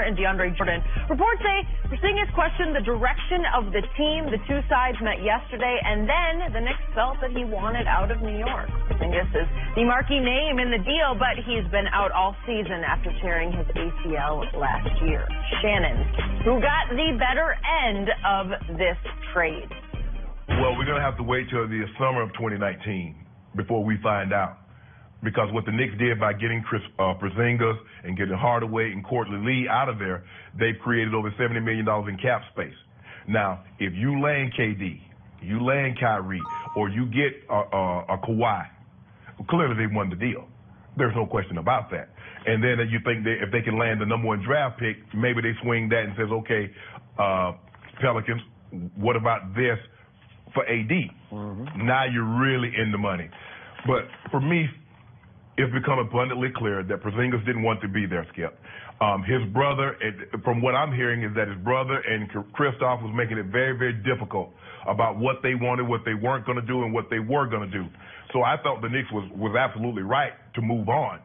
and DeAndre Jordan. Reports say Porzingis questioned the direction of the team. The two sides met yesterday, and then the Knicks felt that he wanted out of New York. Porzingis is the marquee name in the deal, but he's been out all season after tearing his ACL last year. Shannon, who got the better end of this trade? Well, we're going to have to wait till the summer of 2019 before we find out. Because what the Knicks did by getting Porzingis and getting Hardaway and Courtney Lee out of there, they've created over $70 million in cap space. Now, if you land KD, you land Kyrie, or you get a Kawhi, clearly they won the deal. There's no question about that. And then you think that if they can land the #1 draft pick, maybe they swing that and says, okay, Pelicans, what about this for AD? Now you're really in the money. But for me, it's become abundantly clear that Porzingis didn't want to be there, Skip. His brother, from what I'm hearing, is that his brother and Kristoff was making it very, very difficult about what they wanted, what they weren't going to do, and what they were going to do. So I thought the Knicks was absolutely right to move on.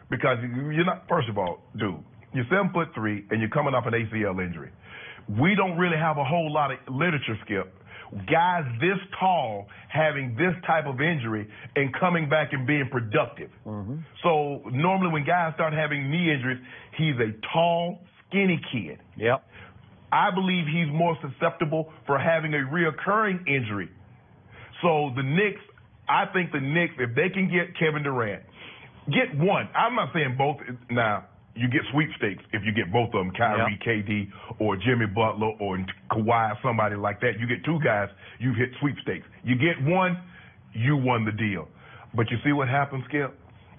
Because you're not, first of all, dude, you're 7'3", and you're coming off an ACL injury. We don't really have a whole lot of literature, Skip. Guys this tall having this type of injury and coming back and being productive. So normally when guys start having knee injuries, he's a tall, skinny kid. Yep. I believe he's more susceptible for having a reoccurring injury. So the Knicks, I think the Knicks, if they can get Kevin Durant, get one. I'm not saying both now. You get sweepstakes if you get both of them, Kyrie, KD, or Jimmy Butler, or Kawhi, somebody like that. You get two guys, you hit sweepstakes. You get one, you won the deal. But you see what happened, Skip?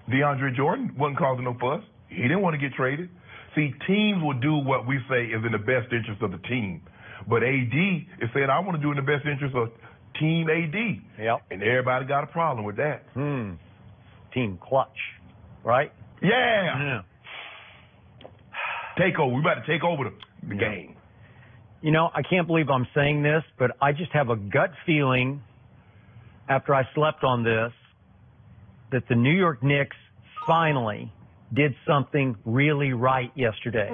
DeAndre Jordan wasn't causing no fuss. He didn't want to get traded. See, teams will do what we say is in the best interest of the team. But AD is saying, I want to do in the best interest of Team AD. Yep. And everybody got a problem with that. Team clutch, right? Yeah. Take over. We're about to take over the game. You know, I can't believe I'm saying this, but I just have a gut feeling after I slept on this that the New York Knicks finally did something really right yesterday.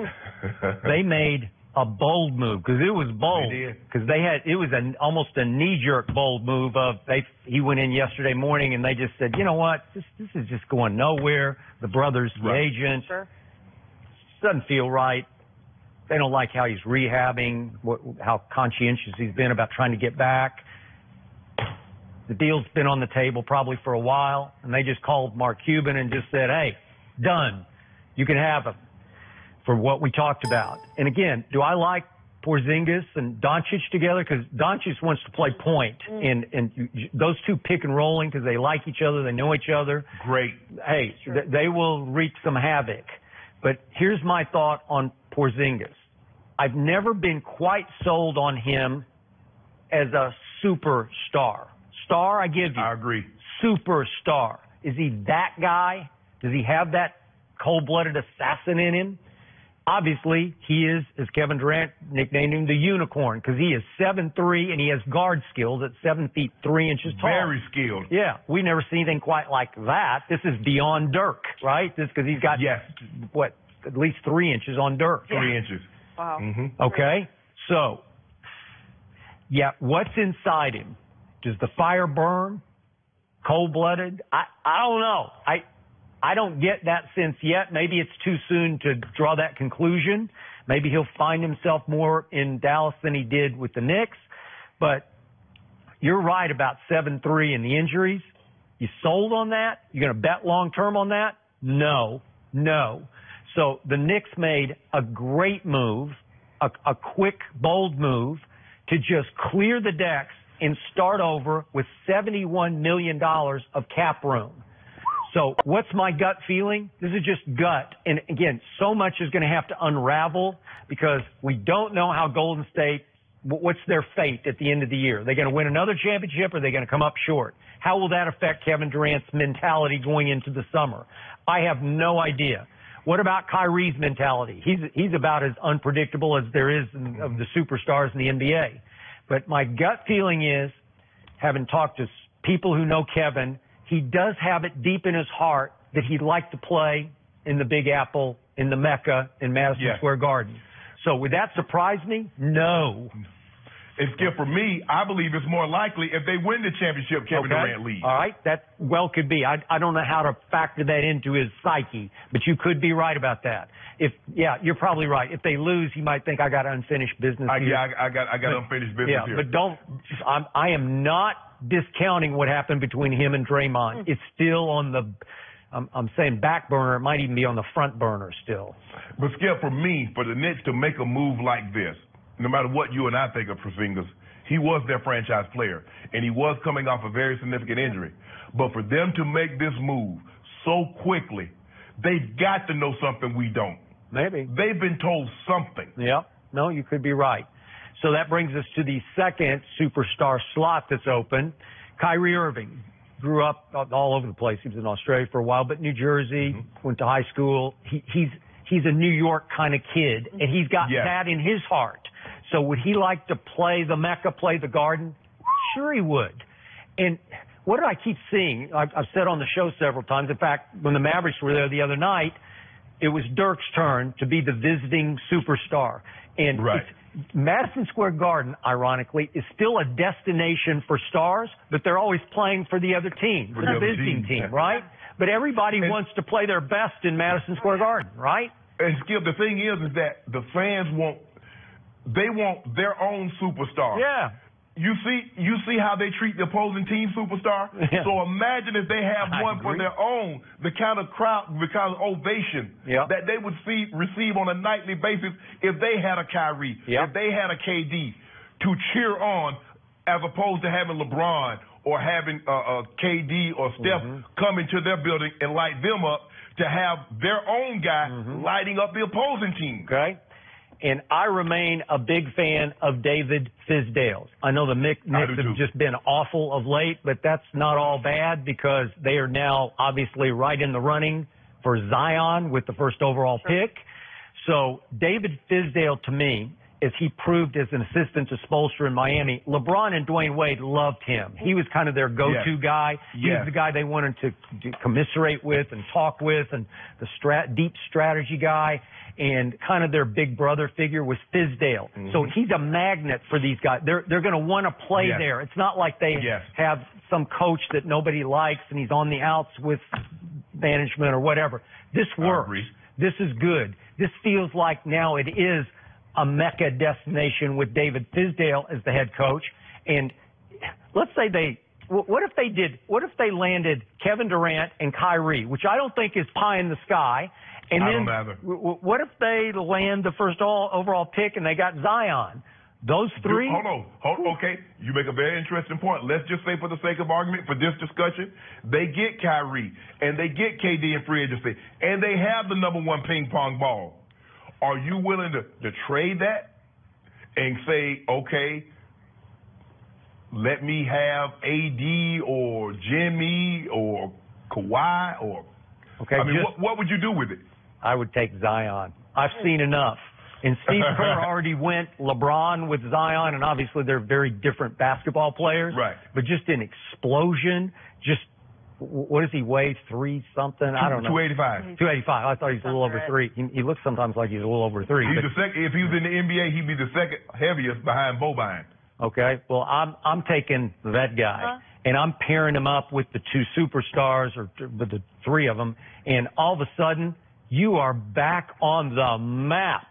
They made a bold move, because it was bold. Because it was almost a knee-jerk bold move of he went in yesterday morning and they just said, you know what, this is just going nowhere. The brother's the agent. Sure. Doesn't feel right. They don't like how he's rehabbing, how conscientious he's been about trying to get back. The deal's been on the table probably for a while, and they just called Mark Cuban and just said, hey, done. You can have him for what we talked about. And again, do I like Porzingis and Doncic together? Because Doncic wants to play point, and those two pick and rolling because they like each other, they know each other. Great. Hey, they will wreak some havoc. But here's my thought on Porzingis. I've never been quite sold on him as a superstar. Star, I give you. I agree. Superstar. Is he that guy? Does he have that cold-blooded assassin in him? Obviously, he is, as Kevin Durant nicknamed him, the unicorn, because he is 7'3", and he has guard skills at 7 feet 3 inches tall. Very skilled. Yeah, we never seen anything quite like that. This is beyond Dirk, right? This because he's got, at least 3 inches on Dirk. 3 inches. Wow. Okay, so, what's inside him? Does the fire burn? Cold-blooded? I don't know. I don't get that sense yet. Maybe it's too soon to draw that conclusion. Maybe he'll find himself more in Dallas than he did with the Knicks. But you're right about 7'3" and the injuries. You sold on that? You going to bet long-term on that? No. So the Knicks made a great move, a quick, bold move to just clear the decks and start over with $71 million of cap room. So what's my gut feeling? This is just gut. And again, so much is going to have to unravel because we don't know how Golden State, what's their fate at the end of the year? Are they going to win another championship or are they going to come up short? How will that affect Kevin Durant's mentality going into the summer? I have no idea. What about Kyrie's mentality? He's about as unpredictable as there is of the superstars in the NBA. But my gut feeling is, having talked to people who know Kevin, he does have it deep in his heart that he'd like to play in the Big Apple in the Mecca in Madison Yes. Square Garden. So would that surprise me? No. And Skip, for me, I believe it's more likely if they win the championship, Kevin Durant leaves. All right, that well could be. I don't know how to factor that into his psyche, but you could be right about that. You're probably right. If they lose, he might think I got unfinished business here. I got unfinished business here. But I am not discounting what happened between him and Draymond. It's still on the, I'm saying back burner. It might even be on the front burner still. But Skip, for me, for the Knicks to make a move like this, no matter what you and I think of Porzingis, he was their franchise player, and he was coming off a very significant injury. But for them to make this move so quickly, they've got to know something we don't. Maybe. They've been told something. Yeah. No, you could be right. So that brings us to the second superstar slot that's open. Kyrie Irving grew up all over the place. He was in Australia for a while, but New Jersey, went to high school. He's a New York kind of kid, and he's got that in his heart. So would he like to play the Mecca, play the Garden? Sure he would. And what do I keep seeing? I've said on the show several times. In fact, when the Mavericks were there the other night, it was Dirk's turn to be the visiting superstar. And Madison Square Garden, ironically, is still a destination for stars, but they're always playing for the other team, for the visiting team, right? But everybody wants to play their best in Madison Square Garden, right? And Skip, the thing is that the fans want their own superstar. Yeah. You see how they treat the opposing team superstar? Yeah. So imagine if they have one for their own, the kind of ovation that they would receive on a nightly basis if they had a Kyrie, if they had a KD to cheer on, as opposed to having LeBron or having KD or Steph come into their building and light them up, to have their own guy lighting up the opposing team. Okay. And I remain a big fan of David Fizdale. I know the Knicks have just been awful of late, but that's not all bad because they are now obviously right in the running for Zion with the first overall pick. So David Fizdale, to me, as he proved as an assistant to Spoelstra in Miami, LeBron and Dwayne Wade loved him. He was kind of their go-to guy. He was the guy they wanted to commiserate with and talk with, and the deep strategy guy. And kind of their big brother figure was Fizdale. So he's a magnet for these guys. They're going to want to play there. It's not like they have some coach that nobody likes and he's on the outs with management or whatever. This works. This is good. This feels like now it is a Mecca destination with David Fizdale as the head coach. And let's say what if they landed Kevin Durant and Kyrie, which I don't think is pie in the sky. And then what if they land the first overall pick and they got Zion? Those three? Hold on. Okay, you make a very interesting point. Let's just say, for the sake of argument, for this discussion, they get Kyrie and they get KD in free agency, and they have the #1 ping pong ball. Are you willing to trade that and say, okay, let me have AD or Jimmy or Kawhi or okay? I mean, what would you do with it? I would take Zion. I've seen enough. And Steve Kerr already went LeBron with Zion, and obviously they're very different basketball players. Right. But just an explosion, what does he weigh? 3-something? I don't know. 285. 285. I thought he was a little over 3. He looks sometimes like he's a little over 3. He's the second. If he was in the NBA, he'd be the second heaviest behind Boban. Okay. Well, I'm taking that guy. And I'm pairing him up with the two superstars, or with the three of them, and all of a sudden, you are back on the map.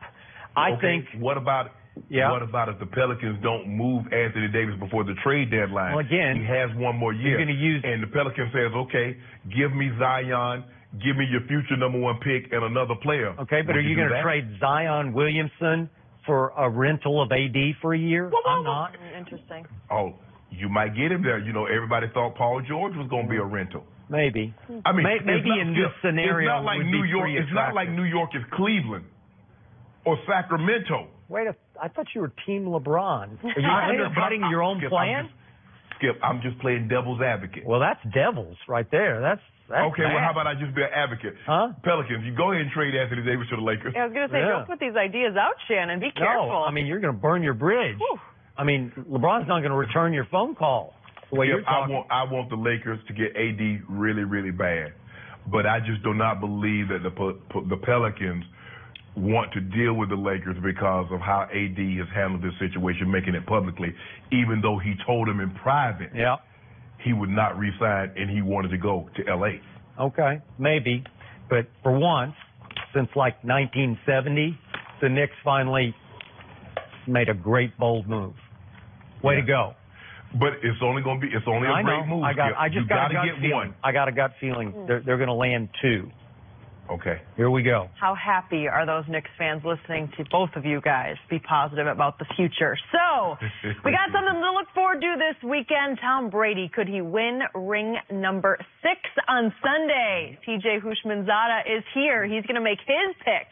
I think. What about if the Pelicans don't move Anthony Davis before the trade deadline? Well, again, he has one more year. And the Pelicans says, okay, give me Zion, give me your future #1 pick and another player. Okay, but are you going to trade Zion Williamson for a rental of AD for a year? I'm not. Interesting. Oh, you might get him there. You know, everybody thought Paul George was going to be a rental. Maybe. I mean, maybe in this scenario, it's not like New York. It's not like New York is Cleveland or Sacramento. Wait, I thought you were Team LeBron. Are you undercutting your own plan? Skip, I'm just playing devil's advocate. Well, that's devils right there. That's okay. bad. Well, how about I just be an advocate? Pelicans, you go ahead and trade Anthony Davis to the Lakers. Yeah, I was going to say, don't put these ideas out, Shannon. Be careful. No, I mean, you're going to burn your bridge. Whew. I mean, LeBron's not going to return your phone call. The way you're talking. I want the Lakers to get AD really, really bad. But I just do not believe that the Pelicans want to deal with the Lakers because of how AD has handled this situation, making it publicly, even though he told him in private he would not re-sign and he wanted to go to L.A. Okay, maybe. But for once, since like 1970, the Knicks finally made a great, bold move. Way to go. But it's only going to be, it's only a great move. I just got a gut get feeling. one. I got a gut feeling they're going to land 2. Okay. Here we go. How happy are those Knicks fans listening to both of you guys be positive about the future? So, we got something to look forward to this weekend. Tom Brady, could he win ring number 6 on Sunday? TJ Hushmanzada is here. He's going to make his pick